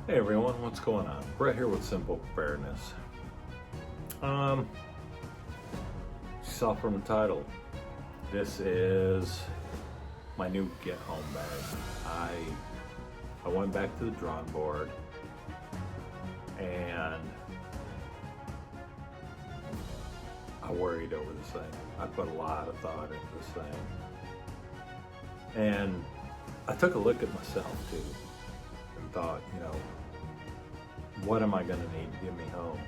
Hey everyone, what's going on? Brett here with Simple Preparedness. You saw from the title, this is my new get home bag. I went back to the drawing board and I worried over this thing. I put a lot of thought into this thing. And I took a look at myself too and thought, what am I gonna need to get me home?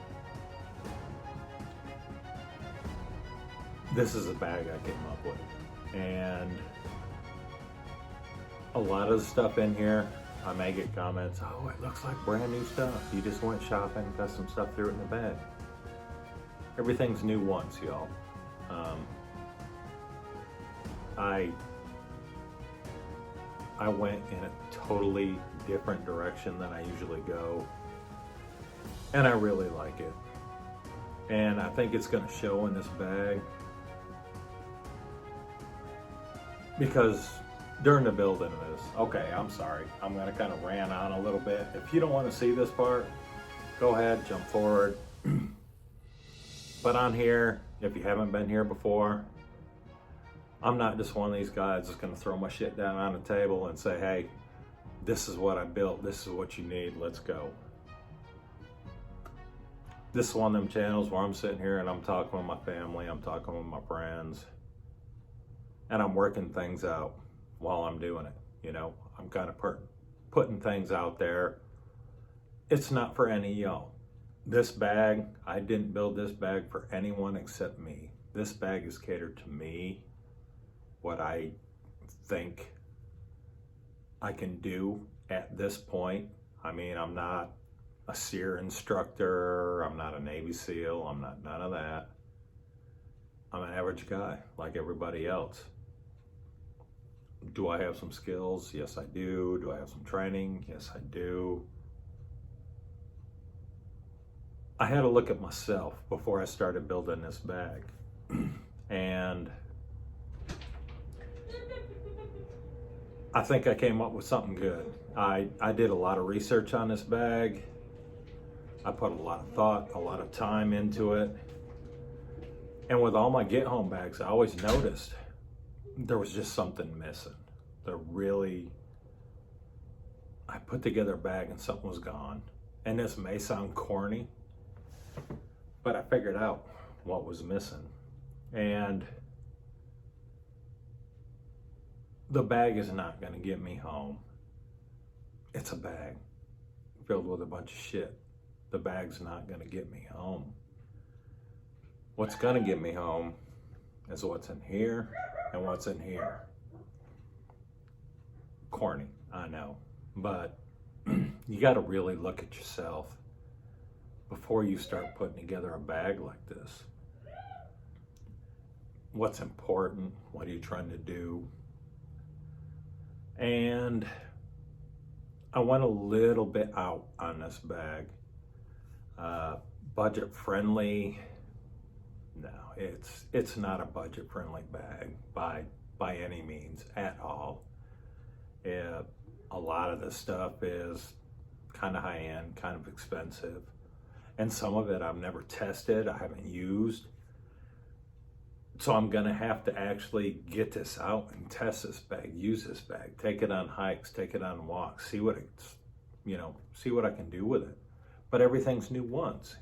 This is a bag I came up with. And a lot of the stuff in here, I may get comments, oh, it looks like brand new stuff. You just went shopping, got some stuff, threw it in the bag. Everything's new once, y'all. I went in a totally different direction than I usually go. And I really like it. And I think it's gonna show in this bag. Because during the building of this, okay, I'm sorry. I'm gonna kind of rant on a little bit. If you don't wanna see this part, go ahead, jump forward. But on here, if you haven't been here before, I'm not just one of these guys that's gonna throw my shit down on the table and say, hey, this is what I built, this is what you need, let's go. This is one of them channels where I'm sitting here and I'm talking with my family, I'm talking with my friends, and I'm working things out while I'm doing it. I'm kind of putting things out there. It's not for any of y'all. This bag, I didn't build this bag for anyone except me. This bag is catered to me, what I think I can do at this point. I mean, I'm not a SEER instructor, I'm not a Navy SEAL, I'm not none of that. I'm an average guy like everybody else. Do I have some skills? Yes, I do. Do I have some training? Yes, I do. I had to look at myself before I started building this bag. And I think I came up with something good. I did a lot of research on this bag. I put a lot of thought, a lot of time into it. And with all my get home bags, I always noticed there was just something missing. I put together a bag and something was gone. And this may sound corny, but I figured out what was missing. And the bag is not gonna get me home. It's a bag filled with a bunch of shit. The bag's not gonna get me home. What's gonna get me home is what's in here and what's in here. Corny, I know, but you gotta really look at yourself before you start putting together a bag like this. What's important? What are you trying to do? And I went a little bit out on this bag. Budget friendly. No, it's not a budget friendly bag by any means at all. A lot of this stuff is kind of high end, kind of expensive. And some of it I've never tested, I haven't used. So I'm gonna have to actually get this out and test this bag, use this bag, take it on hikes, take it on walks, see what I can do with it. But everything's new once,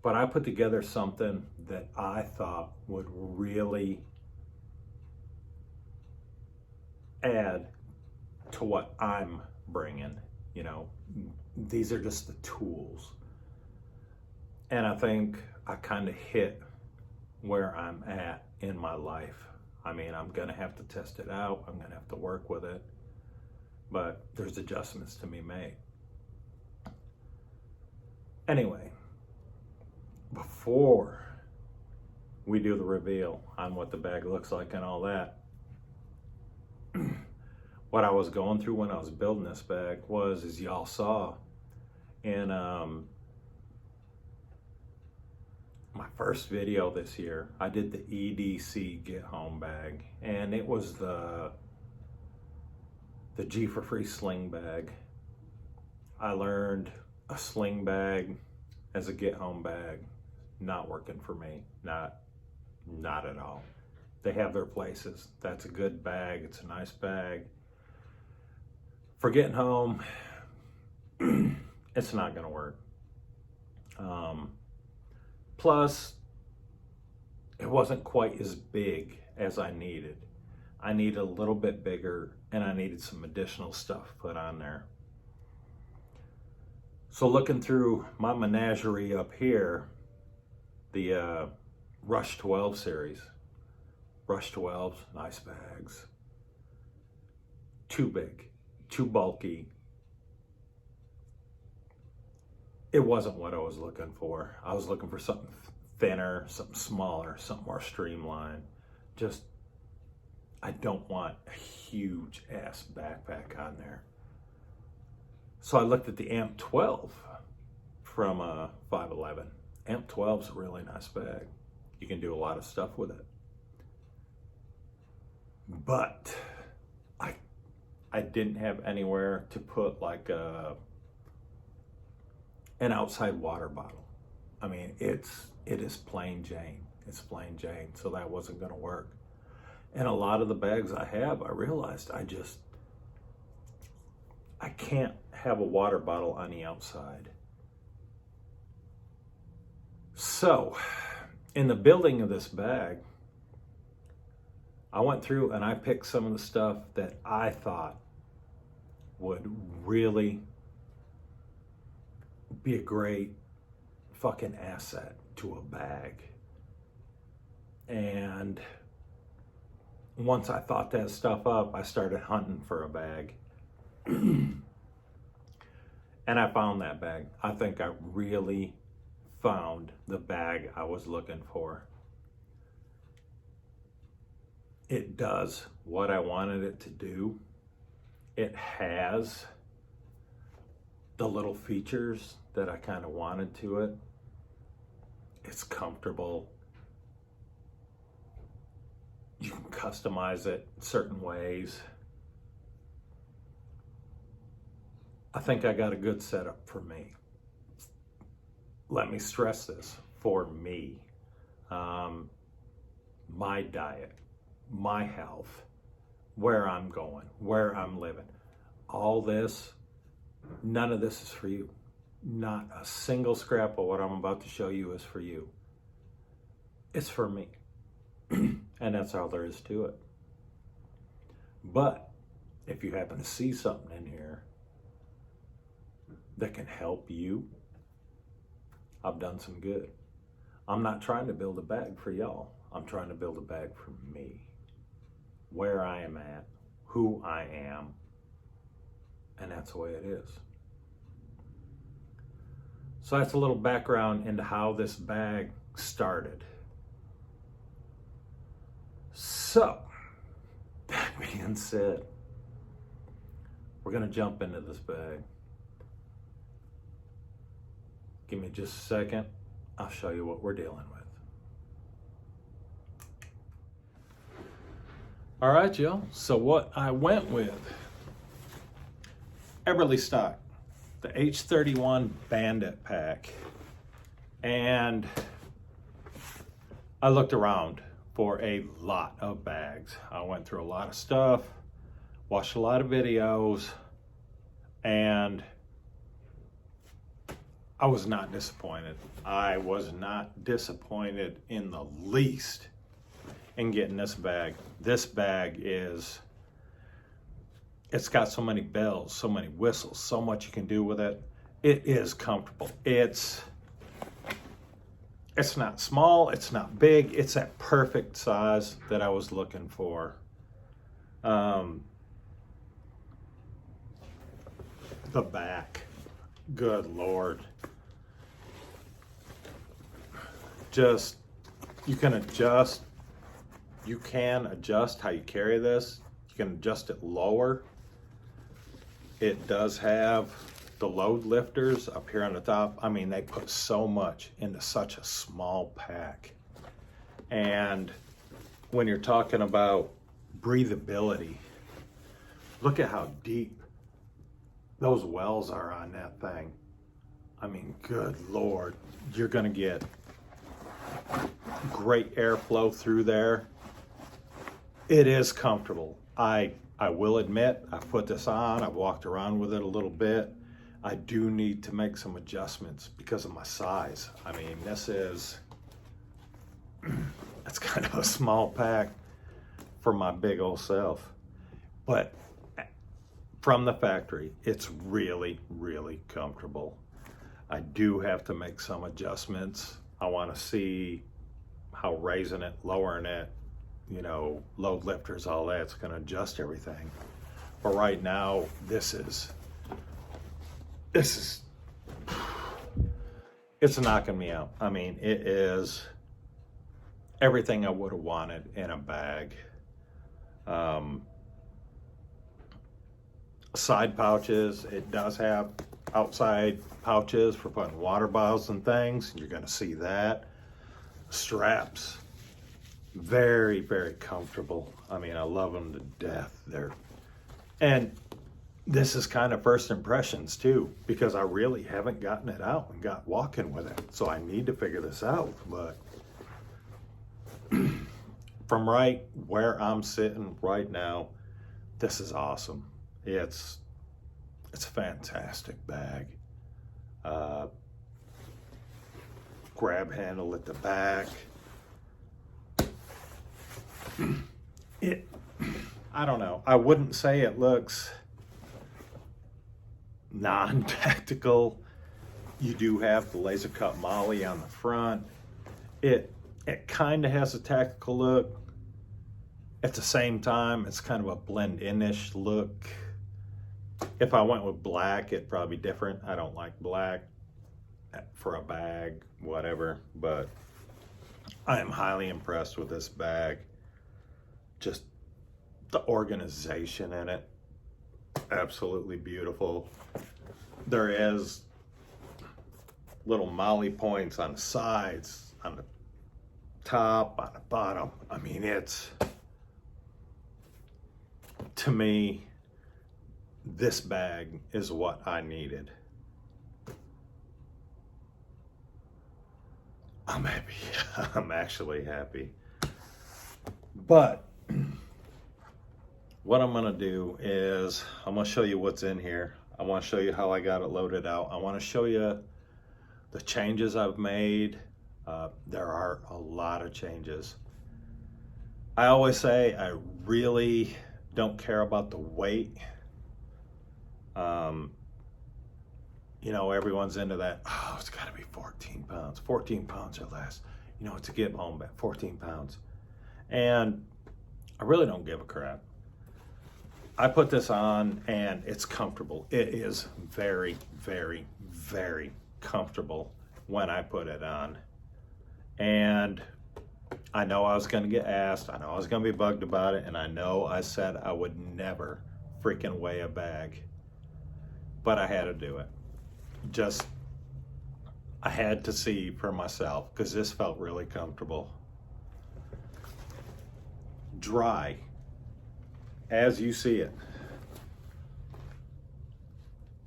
But I put together something that I thought would really add to what I'm bringing, These are just the tools. And I think I kind of hit where I'm at in my life. I mean, I'm gonna have to test it out. I'm gonna have to work with it, but there's adjustments to be made. Anyway, before we do the reveal on what the bag looks like and all that, what I was going through when I was building this bag was, as y'all saw in my first video this year, I did the EDC get home bag, and it was the G for Free sling bag. I learned a sling bag as a get home bag, not working for me, not at all. They have their places. That's a good bag. It's a nice bag. For getting home, it's not going to work. Plus, it wasn't quite as big as I needed. I needed a little bit bigger, and I needed some additional stuff put on there. So looking through my menagerie up here, the Rush 12 series. Rush 12s, nice bags. Too big, too bulky. It wasn't what I was looking for. I was looking for something thinner, something smaller, something more streamlined. Just, I don't want a huge ass backpack on there. So I looked at the Amp 12 from 511. Amp 12 is a really nice bag. You can do a lot of stuff with it. But I didn't have anywhere to put like an outside water bottle. I mean, it is plain Jane. It's plain Jane, so that wasn't going to work. And a lot of the bags I have, I realized I can't have a water bottle on the outside. So, in the building of this bag, I went through and I picked some of the stuff that I thought would really be a great fucking asset to a bag. And once I thought that stuff up, I started hunting for a bag. And I found that bag. I think I really found the bag I was looking for. It does what I wanted it to do. It has the little features that I kind of wanted to it. It's comfortable. You can customize it certain ways. I think I got a good setup for me. Let me stress this, for me. My diet, my health, where I'm going, where I'm living. All this, none of this is for you. Not a single scrap of what I'm about to show you is for you. It's for me. And that's all there is to it. But if you happen to see something in here that can help you, I've done some good. I'm not trying to build a bag for y'all. I'm trying to build a bag for me. Where I am at, who I am, and that's the way it is. So that's a little background into how this bag started. So, that being said, we're gonna jump into this bag. Give me just a second. I'll show you what we're dealing with. All right, y'all. So what I went with, Everly stock, the H31 Bandit pack. And I looked around for a lot of bags. I went through a lot of stuff, watched a lot of videos, and I was not disappointed. I was not disappointed in the least in getting this bag. This bag it's got so many bells, so many whistles, so much you can do with it. It is comfortable. It's not small, it's not big, it's that perfect size that I was looking for. The back, good Lord. Just, you can adjust how you carry this. You can adjust it lower. It does have the load lifters up here on the top. I mean, they put so much into such a small pack. And when you're talking about breathability, look at how deep those wells are on that thing. I mean, good Lord, you're gonna get great airflow through there. It is comfortable. I will admit, I've put this on, I've walked around with it a little bit. I do need to make some adjustments because of my size. I mean, this is, it's kind of a small pack for my big old self. But from the factory, it's really, really comfortable. I do have to make some adjustments. I want to see how raising it, lowering it, you know, load lifters, all that's going to adjust everything. But right now, this is, it's knocking me out. I mean, it is everything I would have wanted in a bag. Side pouches, it does have outside pouches for putting water bottles and things. You're going to see that. Straps, very, very comfortable. I mean, I love them to death. And this is kind of first impressions too, because I really haven't gotten it out and got walking with it. So I need to figure this out. But from right where I'm sitting right now, this is awesome. It's a fantastic bag. Grab handle at the back. I don't know. I wouldn't say it looks non-tactical. You do have the laser cut molly on the front. It kind of has a tactical look. At the same time, it's kind of a blend-in-ish look. If I went with black, it'd probably be different. I don't like black for a bag, whatever, but I am highly impressed with this bag. Just the organization in it, absolutely beautiful. There is little molly points on the sides, on the top, on the bottom. I mean, it's, to me, this bag is what I needed. I'm happy. I'm actually happy. But what I'm gonna do is I'm gonna show you what's in here. I want to show you how I got it loaded out. I want to show you the changes I've made. There are a lot of changes. I always say I really don't care about the weight. You know, everyone's into that. Oh, it's got to be 14 pounds. 14 pounds or less. You know, to get home back, 14 pounds. And I really don't give a crap. I put this on and it's comfortable. It is very, very, very comfortable when I put it on. And I know I was going to get asked. I know I was going to be bugged about it. And I know I said I would never freaking weigh a bag. But I had to do it. I had to see for myself because this felt really comfortable. Dry, as you see it,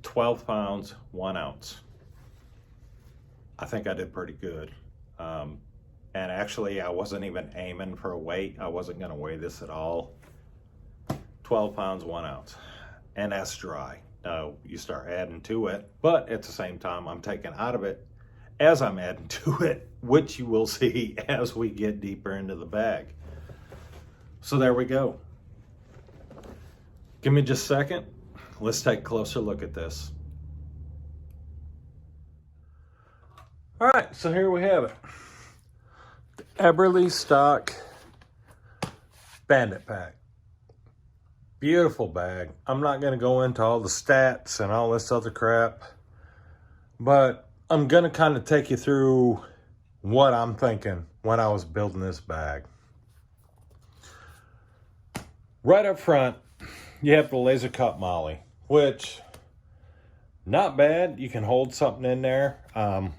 12 pounds, 1 ounce. I think I did pretty good. And actually, I wasn't even aiming for a weight. I wasn't going to weigh this at all. 12 pounds, 1 ounce. And that's dry. Now, you start adding to it, but at the same time, I'm taking out of it as I'm adding to it, which you will see as we get deeper into the bag. So there we go. Give me just a second. Let's take a closer look at this. All right, so here we have it. The Eberly Stock Bandit Pack. Beautiful bag. I'm not going to go into all the stats and all this other crap, but I'm going to kind of take you through what I'm thinking when I was building this bag. Right up front, you have the laser cut molly, which not bad. You can hold something in there.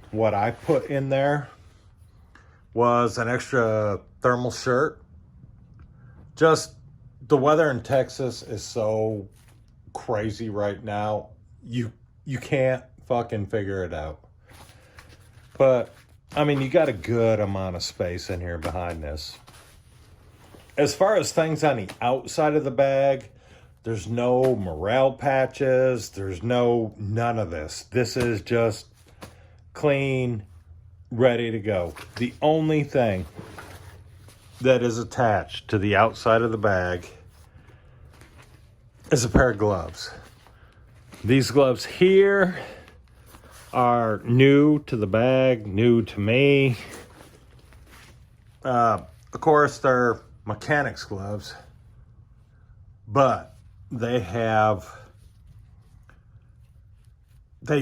What I put in there was an extra thermal shirt. Just the weather in Texas is so crazy right now. you can't fucking figure it out. But I mean, you got a good amount of space in here behind this. As far as things on the outside of the bag, there's no morale patches. There's none of this. This is just clean, ready to go. The only thing that is attached to the outside of the bag is a pair of gloves. These gloves here are new to the bag, new to me. Of course, they're mechanics gloves, but they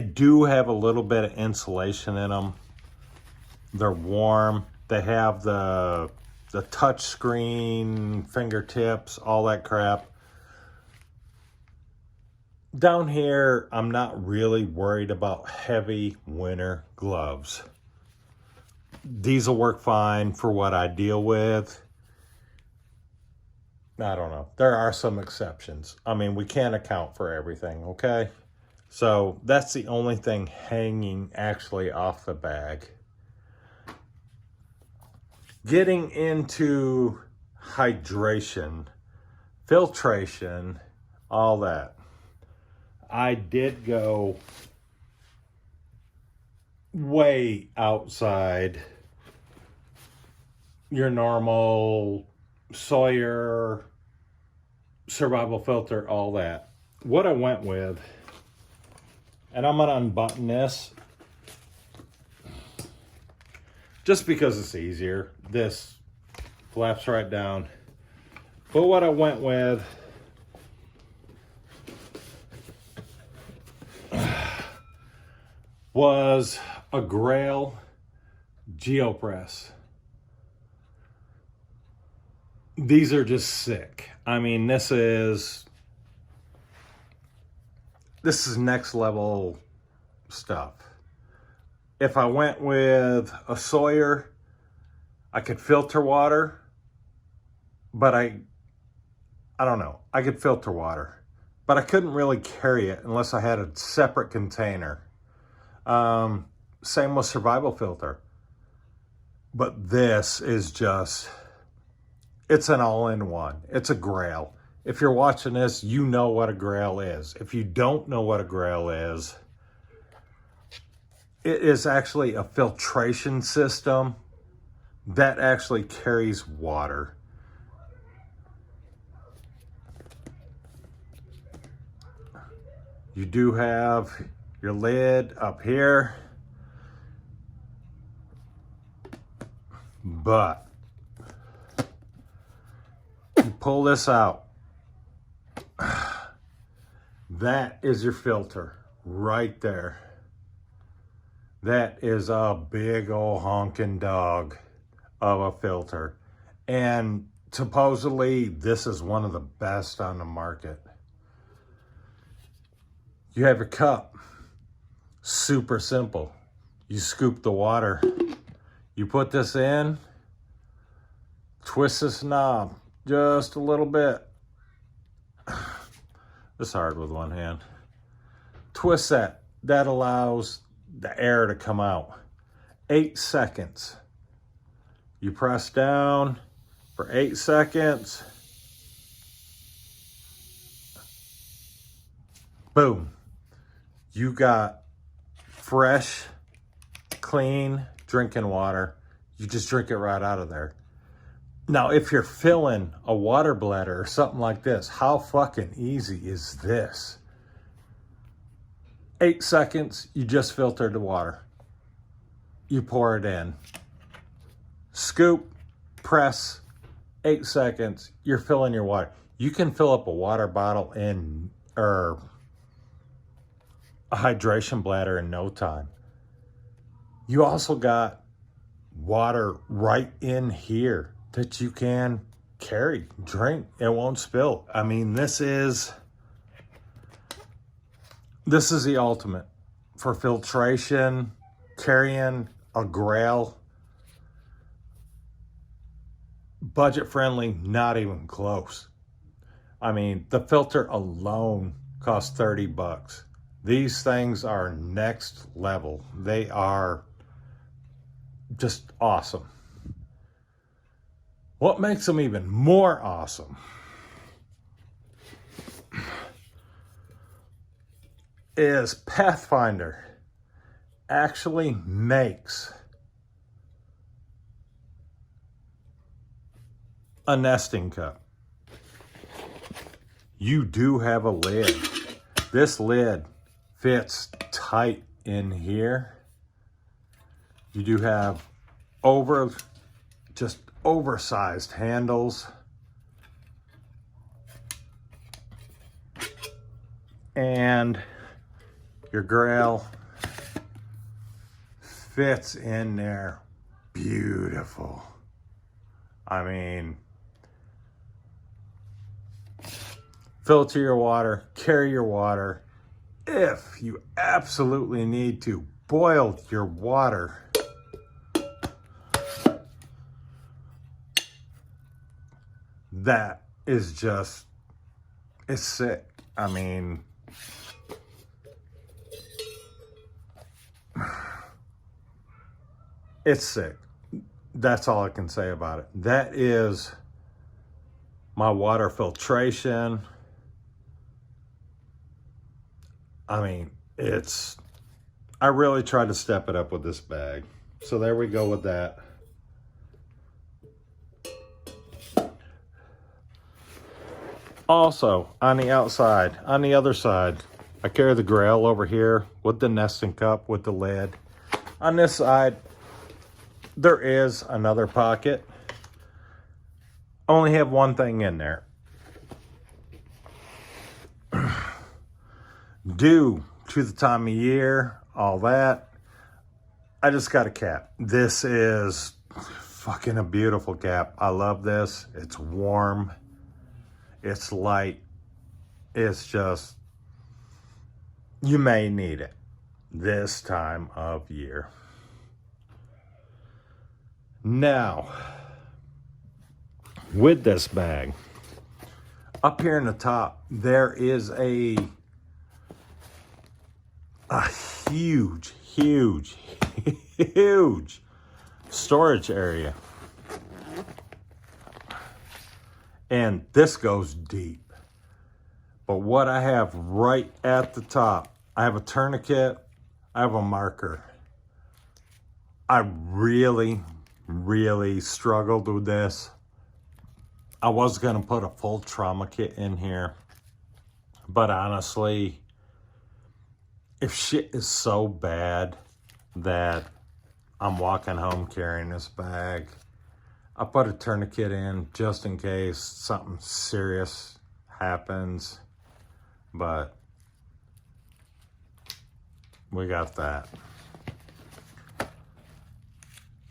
do have a little bit of insulation in them. They're warm. They have the touch screen, fingertips, all that crap. Down here, I'm not really worried about heavy winter gloves. These will work fine for what I deal with. I don't know. There are some exceptions. I mean, we can't account for everything, okay? So that's the only thing hanging actually off the bag. Getting into hydration, filtration, all that. I did go way outside your normal Sawyer survival filter, all that. What I went with, and I'm gonna unbutton this just because it's easier. This flaps right down. But what I went with was a Grail GeoPress. These are just sick. I mean, this is next level stuff. If I went with a Sawyer, I could filter water, but I don't know. I could filter water, but I couldn't really carry it unless I had a separate container. Same with survival filter. But this is just, it's an all-in-one. It's a Grail. If you're watching this, you know what a Grail is. If you don't know what a Grail is, it is actually a filtration system that actually carries water. You do have your lid up here, but you pull this out. That is your filter right there. That is a big old honking dog of a filter. And supposedly this is one of the best on the market. You have your cup. Super simple. You scoop the water. You put this in. Twist this knob just a little bit. It's hard with one hand. Twist that. That allows the air to come out. 8 seconds. You press down for 8 seconds. Boom. You got fresh, clean drinking water. You just drink it right out of there. Now, if you're filling a water bladder or something like this, how fucking easy is this? 8 seconds, you just filtered the water. You pour it in. Scoop, press, 8 seconds, you're filling your water. You can fill up a water bottle or a hydration bladder in no time. You also got water right in here that you can carry, drink, it won't spill. I mean, this is the ultimate for filtration, carrying a Grail. Budget friendly, not even close. I mean, the filter alone costs $30. These things are next level. They are just awesome. What makes them even more awesome is Pathfinder actually makes a nesting cup. You do have a lid. This lid fits tight in here. You do have just oversized handles. And your grail fits in there beautiful. I mean, filter your water, carry your water. If you absolutely need to, boil your water. That is just, it's sick. I mean, it's sick. That's all I can say about it. That is my water filtration. I mean, I really tried to step it up with this bag. So there we go with that. Also, on the outside, on the other side, I carry the grail over here with the nesting cup, with the lid. On this side, there is another pocket. I only have one thing in there. Due to the time of year, all that, I just got a cap. This is fucking a beautiful cap. I love this. It's warm. It's light. It's just, you may need it this time of year. Now, with this bag, up here in the top, there is a huge, huge, huge storage area. And this goes deep. But what I have right at the top, I have a tourniquet, I have a marker. I really, really struggled with this. I was gonna put a full trauma kit in here, but honestly, if shit is so bad that I'm walking home carrying this bag, I put a tourniquet in just in case something serious happens, but we got that.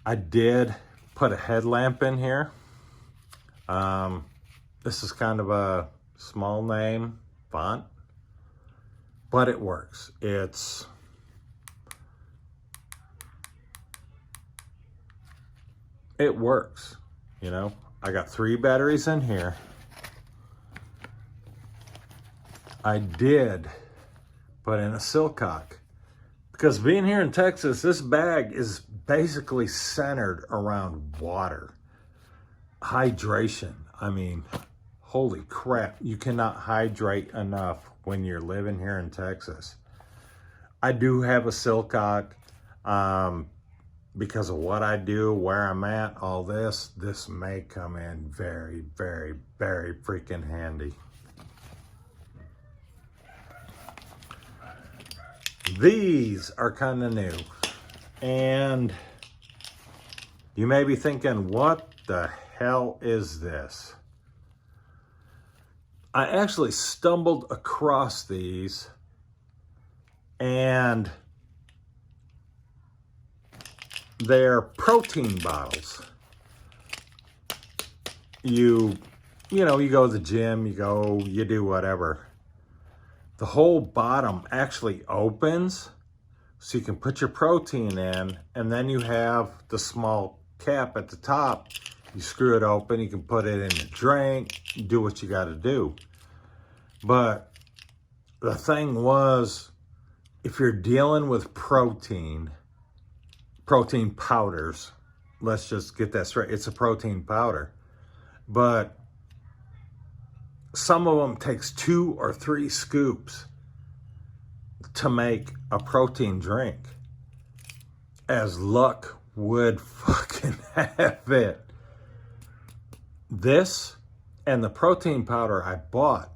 I did put a headlamp in here. This is kind of a small name font, but it works. It works, you know. I got 3 batteries in here. I did put in a silcock because being here in Texas, this bag is basically centered around water, hydration. I mean, holy crap, you cannot hydrate enough when you're living here in Texas. I do have a silcock because of what I do, where I'm at, all this may come in very, very, very freaking handy. These are kind of new, and you may be thinking, what the hell is this? I actually stumbled across these, and they're protein bottles. You know, you go to the gym, you do whatever. The whole bottom actually opens so you can put your protein in, and then you have the small cap at the top. You screw it open, you can put it in a drink, do what you got to do. But the thing was, if you're dealing with protein powders, let's just get that straight. It's a protein powder, but some of them takes 2 or 3 scoops to make a protein drink. As luck would fucking have it, this and the protein powder I bought,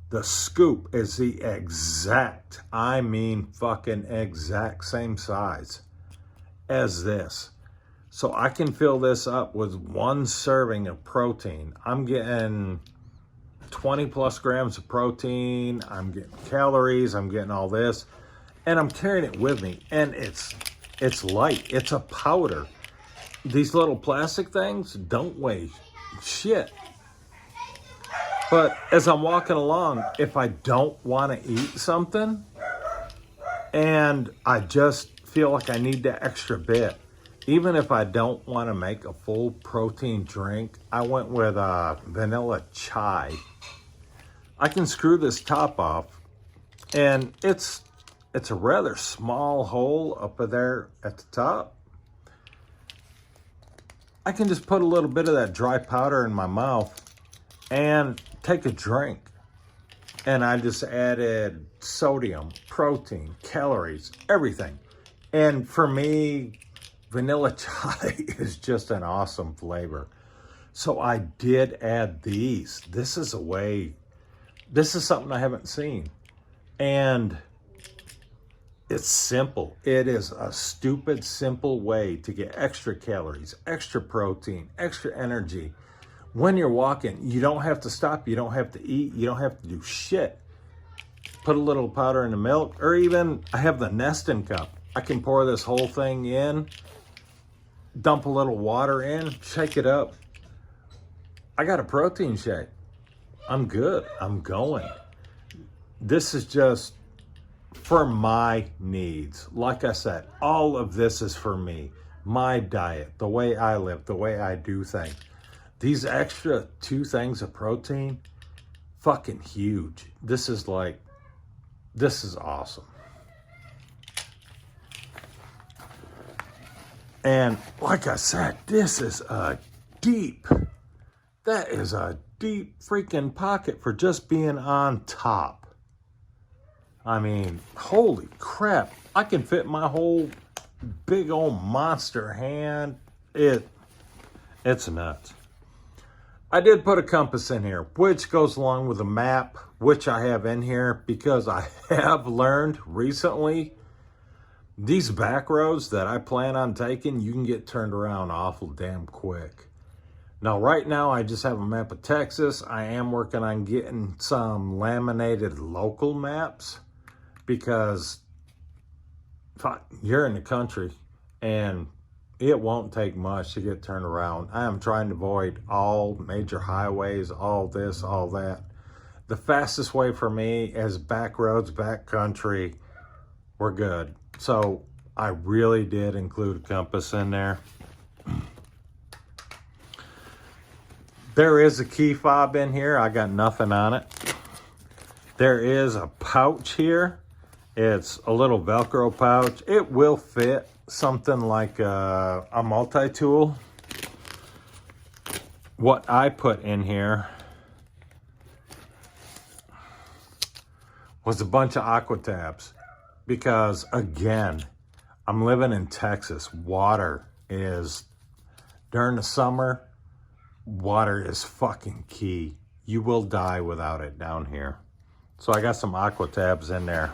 the scoop is the exact, I mean fucking exact same size as this. So I can fill this up with 1 serving of protein. I'm getting 20 plus grams of protein. I'm getting calories. I'm getting all this. And I'm carrying it with me. And it's light. It's a powder. These little plastic things don't weigh shit. But as I'm walking along, if I don't want to eat something and I just feel like I need that extra bit, even if I don't want to make a full protein drink, I went with vanilla chai. I can screw this top off, and it's a rather small hole up there at the top. I can just put a little bit of that dry powder in my mouth and take a drink. And I just added sodium, protein, calories, everything. And for me, vanilla chai is just an awesome flavor. So I did add these. This is something I haven't seen. And it's simple. It is a stupid, simple way to get extra calories, extra protein, extra energy. When you're walking, you don't have to stop. You don't have to eat. You don't have to do shit. Put a little powder in the milk, or even I have the nesting cup. I can pour this whole thing in, dump a little water in, shake it up. I got a protein shake. I'm good. I'm going. This is just for my needs. Like I said, all of this is for me. My diet, the way I live, the way I do things. These extra 2 things of protein, fucking huge. This is awesome. And like I said, this is that is a deep freaking pocket for just being on top. I mean, holy crap. I can fit my whole big old monster hand. It's nuts. I did put a compass in here, which goes along with a map, which I have in here because I have learned recently these back roads that I plan on taking, you can get turned around awful damn quick. Now, right now, I just have a map of Texas. I am working on getting some laminated local maps because you're in the country and it won't take much to get turned around. I am trying to avoid all major highways, all this, all that. The fastest way for me is back roads, back country. We're good. So I really did include a compass in there. There is a key fob in here. I got nothing on it. There is a pouch here. It's a little Velcro pouch. It will fit something like a multi-tool. What I put in here was a bunch of aqua tabs because, again, I'm living in Texas. Water is, during the summer, water is fucking key. You will die without it down here. So I got some aqua tabs in there.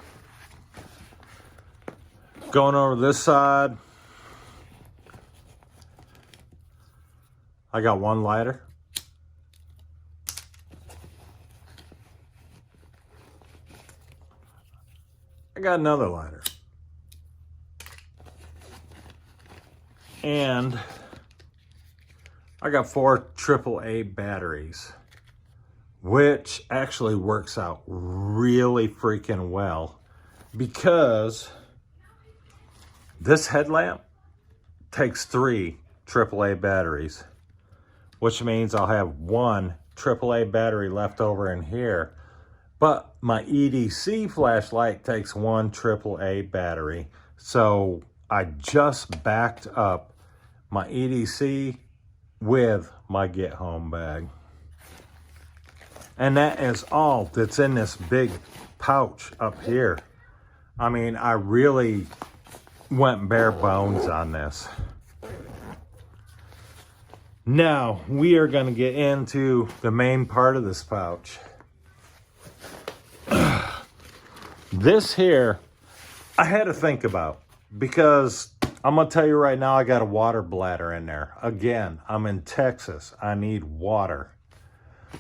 Going over this side, I got one lighter. I got another lighter. And I got 4 AAA batteries, which actually works out really freaking well because this headlamp takes 3 AAA batteries, which means I'll have 1 AAA battery left over in here. But my EDC flashlight takes one AAA battery. So I just backed up my EDC with my get home bag. And that is all that's in this big pouch up here. I mean, I really went bare bones on this. Now, we are going to get into the main part of this pouch. This here, I had to think about, because I'm going to tell you right now, I got a water bladder in there. Again, I'm in Texas. I need water.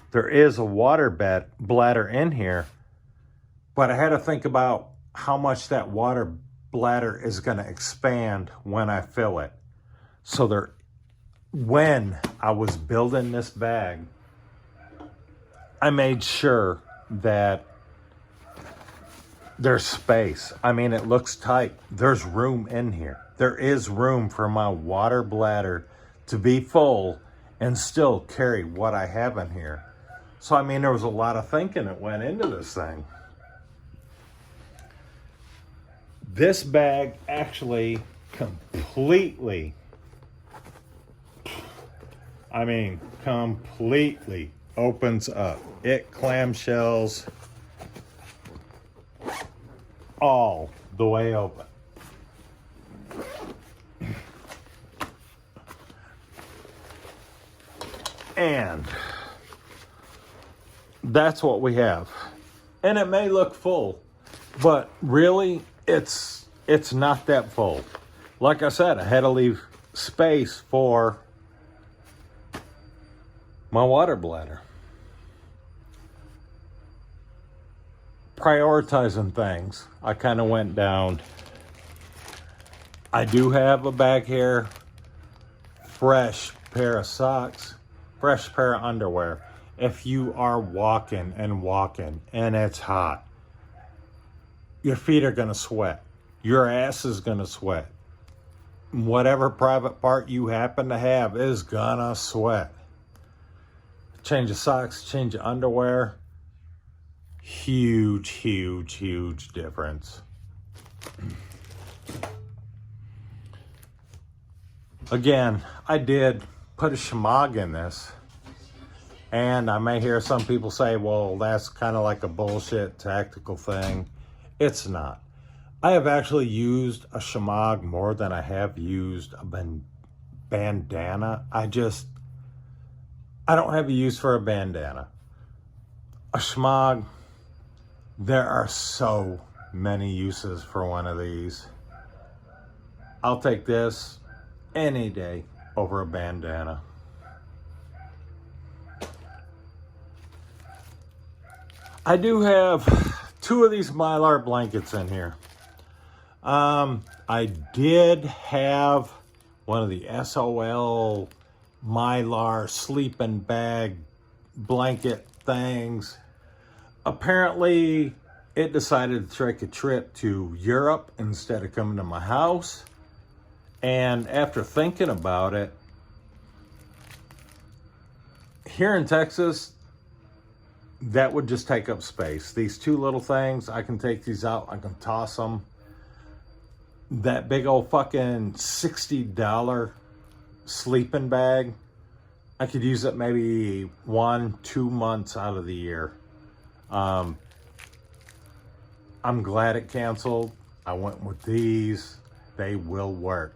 There is a water bladder in here, but I had to think about how much that water bladder is going to expand when I fill it. So when I was building this bag, I made sure that there's space. I mean, it looks tight. There's room in here. There is room for my water bladder to be full and still carry what I have in here. So, I mean, there was a lot of thinking that went into this thing. This bag actually completely opens up. It clamshells all the way open. And that's what we have. And it may look full, but really it's not that full. Like I said, I had to leave space for my water bladder. Prioritizing things, I kind of went down. I do have a bag here, fresh pair of socks, fresh pair of underwear. If you are walking and it's hot, your feet are gonna sweat. Your ass is gonna sweat. Whatever private part you happen to have is gonna sweat. Change of socks, change of underwear. Huge, huge, huge difference. Again, I did put a shemagh in this. And I may hear some people say, well, that's kind of like a bullshit tactical thing. It's not. I have actually used a shemagh more than I have used a bandana. I don't have a use for a bandana. A shemagh, there are so many uses for one of these. I'll take this any day over a bandana. I do have 2 of these Mylar blankets in here. I did have one of the SOL Mylar sleeping bag blanket things. Apparently, it decided to take a trip to Europe instead of coming to my house. And after thinking about it, here in Texas, that would just take up space. These 2 little things, I can take these out, I can toss them. That big old fucking $60 sleeping bag, I could use it maybe 1-2 months out of the year. I'm glad it canceled. I went with these. They will work.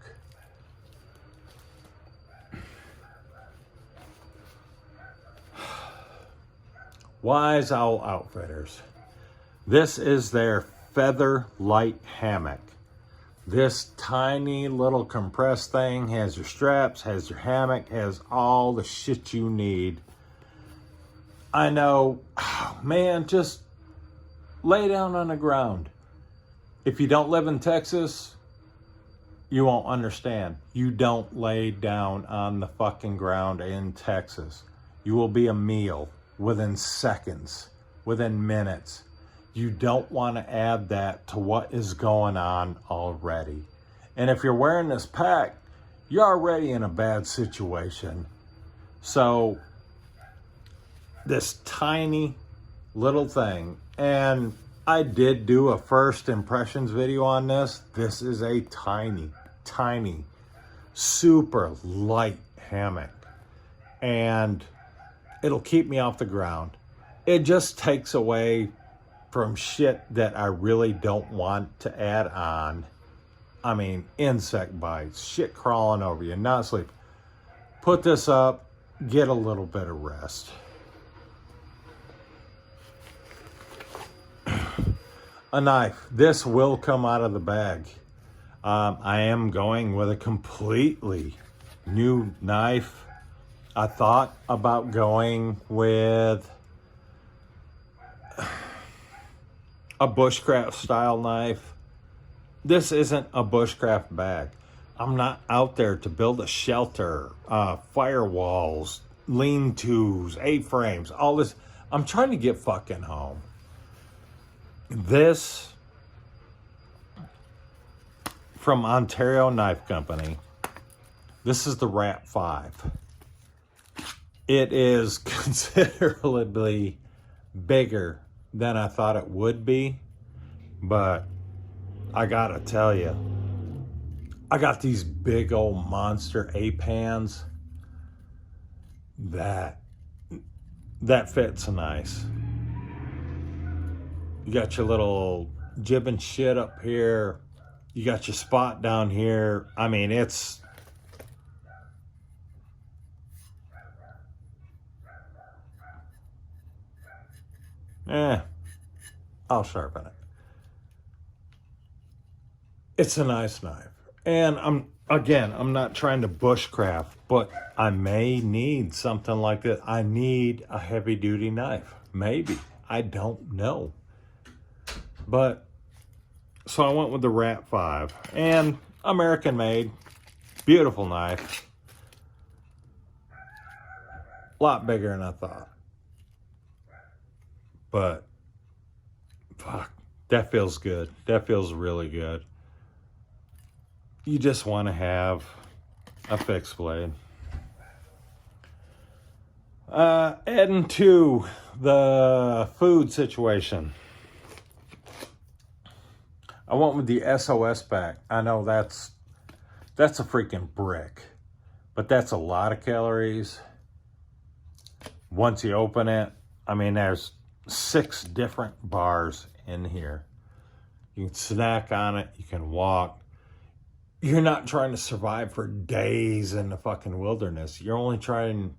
Wise Owl Outfitters. This is their Feather Light Hammock. This tiny little compressed thing has your straps, has your hammock, has all the shit you need. I know, oh man, just lay down on the ground. If you don't live in Texas, you won't understand. You don't lay down on the fucking ground in Texas. You will be a meal within seconds, within minutes. You don't want to add that to what is going on already. And if you're wearing this pack, you're already in a bad situation. So this tiny little thing And I did do a first impressions video on this. This is a tiny, tiny, super light hammock. And it'll keep me off the ground. It just takes away from shit that I really don't want to add on. I mean, insect bites, shit crawling over you, not sleep. Put this up, get a little bit of rest. A knife. This will come out of the bag. I am going with a completely new knife. I thought about going with a bushcraft style knife. This isn't a bushcraft bag. I'm not out there to build a shelter, firewalls, lean-tos, A-frames, all this. I'm trying to get fucking home. This from Ontario Knife Company. This is the Rat 5. It is considerably bigger than I thought it would be, but I gotta tell you, I got these big old monster A-pans that fits nice. You got your little jib and shit up here. You got your spot down here. I mean, it's... I'll sharpen it. It's a nice knife. And I'm not trying to bushcraft, but I may need something like this. I need a heavy duty knife. Maybe. I don't know. But, so I went with the Rat 5. And American made. Beautiful knife. A lot bigger than I thought. But, fuck, that feels good. That feels really good. You just want to have a fixed blade. Adding to the food situation. I went with the SOS pack. I know that's a freaking brick, but that's a lot of calories. Once you open it, I mean, there's 6 different bars in here. You can snack on it. You can walk. You're not trying to survive for days in the fucking wilderness. You're only trying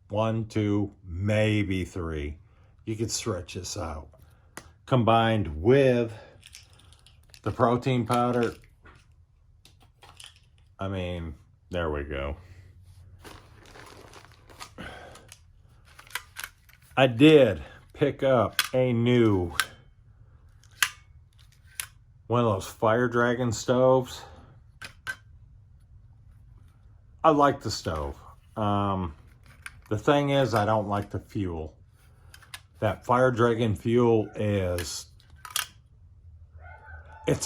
1, 2, maybe 3. You could stretch this out. Combined with the protein powder. I mean, there we go. I did pick up a new one of those Fire Dragon stoves. I like the stove. The thing is, I don't like the fuel. That Fire Dragon fuel it's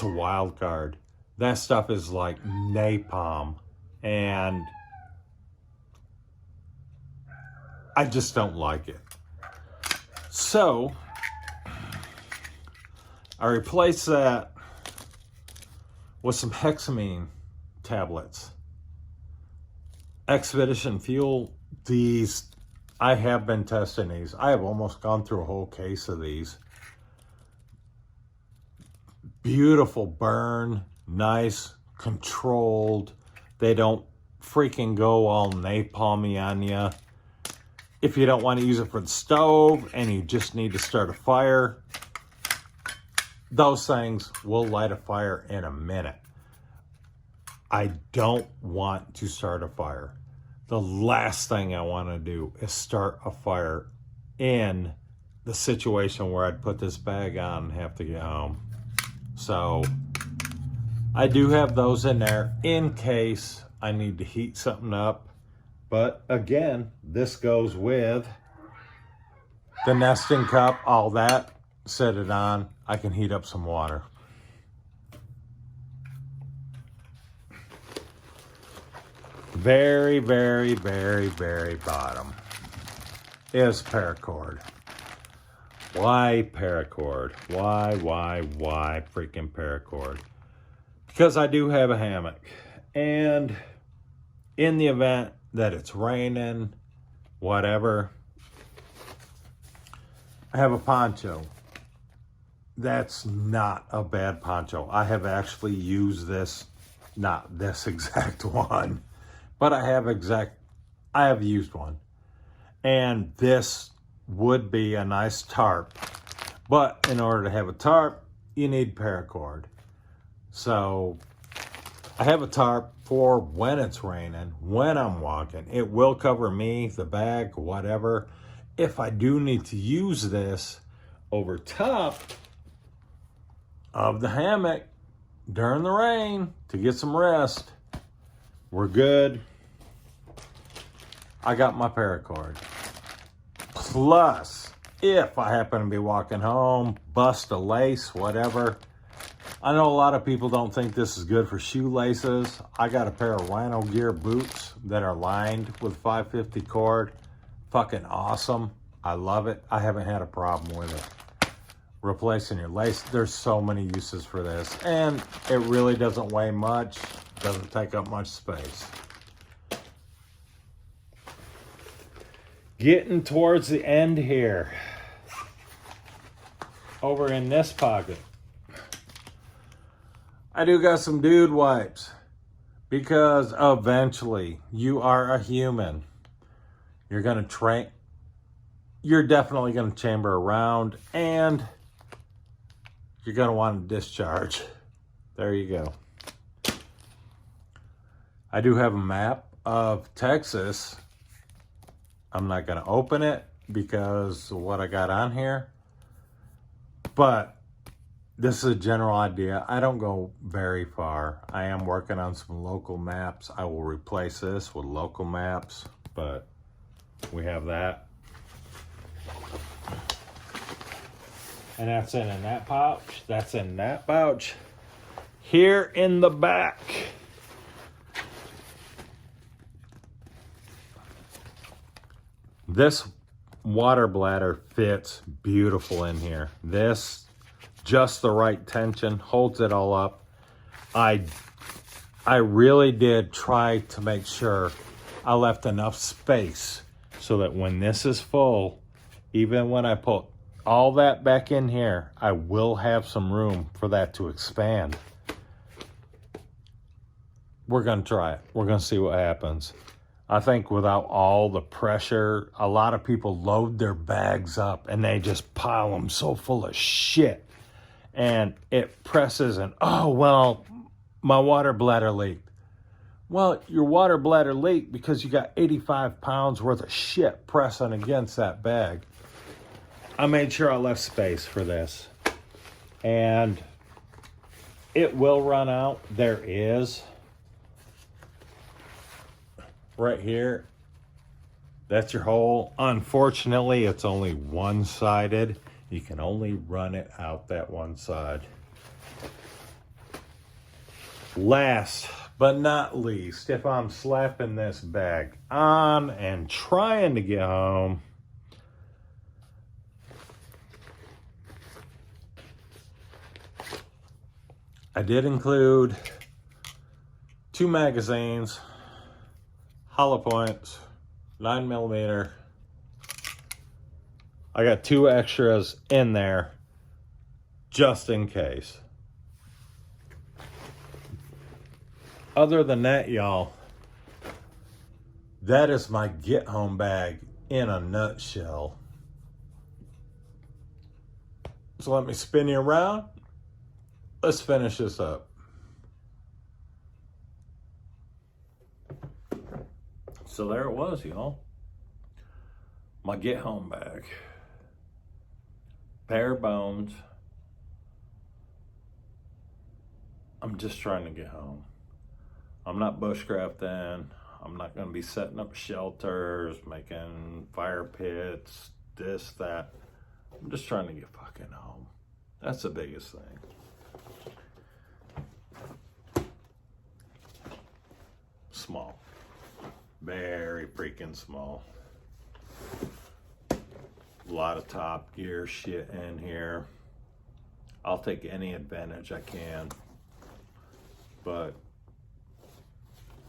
a wild card. That stuff is like napalm. And I just don't like it. So, I replaced that with some hexamine tablets. Expedition Fuel, these, I have been testing these. I have almost gone through a whole case of these. Beautiful burn, nice, controlled. They don't freaking go all napalmy on you. If you don't want to use it for the stove and you just need to start a fire, those things will light a fire in a minute. I don't want to start a fire. The last thing I want to do is start a fire in the situation where I'd put this bag on and have to get home. So I do have those in there in case I need to heat something up. But again, this goes with the nesting cup, all that. Set it on. I can heat up some water. Very, very, very, very bottom is paracord. Why paracord? Why freaking paracord? Because I do have a hammock. And in the event that it's raining, whatever, I have a poncho. That's not a bad poncho. I have actually used this, not this exact one, but I have used one. And this would be a nice tarp. But in order to have a tarp, you need paracord. So I have a tarp for when it's raining, when I'm walking. It will cover me, the bag, whatever. If I do need to use this over top of the hammock during the rain to get some rest, we're good. I got my paracord. Plus, if I happen to be walking home, bust a lace, whatever. I know a lot of people don't think this is good for shoelaces. I got a pair of Rhino Gear boots that are lined with 550 cord. Fucking awesome. I love it. I haven't had a problem with it. Replacing your lace, there's so many uses for this. And it really doesn't weigh much, doesn't take up much space. Getting towards the end here. Over in this pocket, I do got some dude wipes. Because eventually, you are a human. You're definitely going to chamber around, and you're going to want to discharge. There you go. I do have a map of Texas. I'm not going to open it because of what I got on here. But this is a general idea. I don't go very far. I am working on some local maps. I will replace this with local maps, but we have that. And that's in that pouch. That's in that pouch. Here in the back, this water bladder fits beautiful in here. This, just the right tension, holds it all up. I really did try to make sure I left enough space so that when this is full, even when I put all that back in here, I will have some room for that to expand. We're going to try it. We're going to see what happens. I think without all the pressure, a lot of people load their bags up and they just pile them so full of shit. And it presses and, oh, well, my water bladder leaked. Well, your water bladder leaked because you got 85 pounds worth of shit pressing against that bag. I made sure I left space for this. And it will run out. There is. Right here. That's your hole. Unfortunately, it's only one-sided. You can only run it out that one side. Last but not least, if I'm slapping this bag on and trying to get home, I did include 2 magazines, hollow points, 9mm. I got 2 extras in there just in case. Other than that, y'all, that is my get home bag in a nutshell. So let me spin you around. Let's finish this up. So there it was, y'all. My get home bag. Bare bones. I'm just trying to get home. I'm not bushcrafting. I'm not going to be setting up shelters, making fire pits, this, that. I'm just trying to get fucking home. That's the biggest thing. Small. Very freaking small. A lot of Top Gear shit in here. I'll take any advantage I can. But,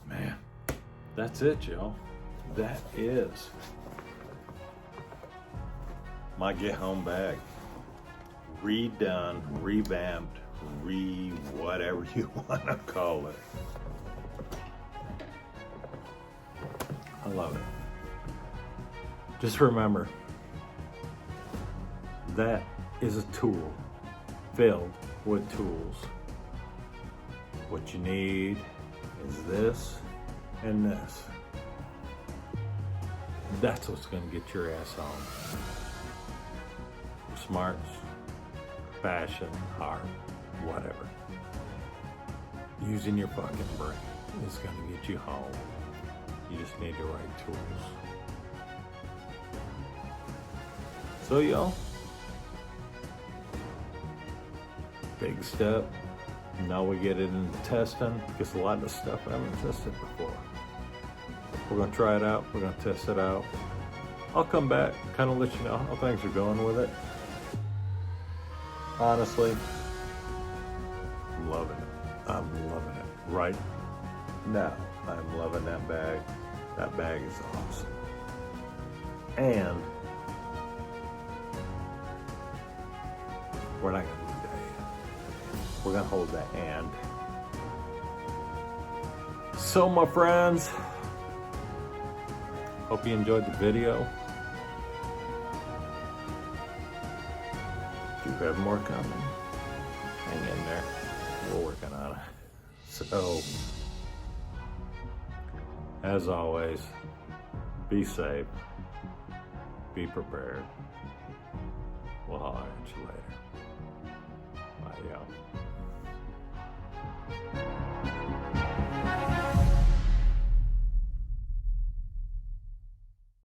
man, that's it, y'all. That is my get home bag. Redone, revamped, whatever you want to call it. I love it. Just remember, that is a tool filled with tools. What you need is this and this. That's what's gonna get your ass home. Smarts, fashion, heart, whatever. Using your fucking brain is gonna get you home. You just need the right tools. So y'all, big step. Now we get it into testing, because a lot of the stuff I haven't tested before. We're gonna try it out, we're gonna test it out. I'll come back, kind of let you know how things are going with it. Honestly, I'm loving it. I'm loving it. Right now, I'm loving that bag. That bag is awesome. And we're not gonna do that yet. We're gonna hold that and. So my friends, hope you enjoyed the video. Do have more coming. Hang in there. We're working on it. So, as always, be safe, be prepared. We'll holler at you later. Bye, y'all.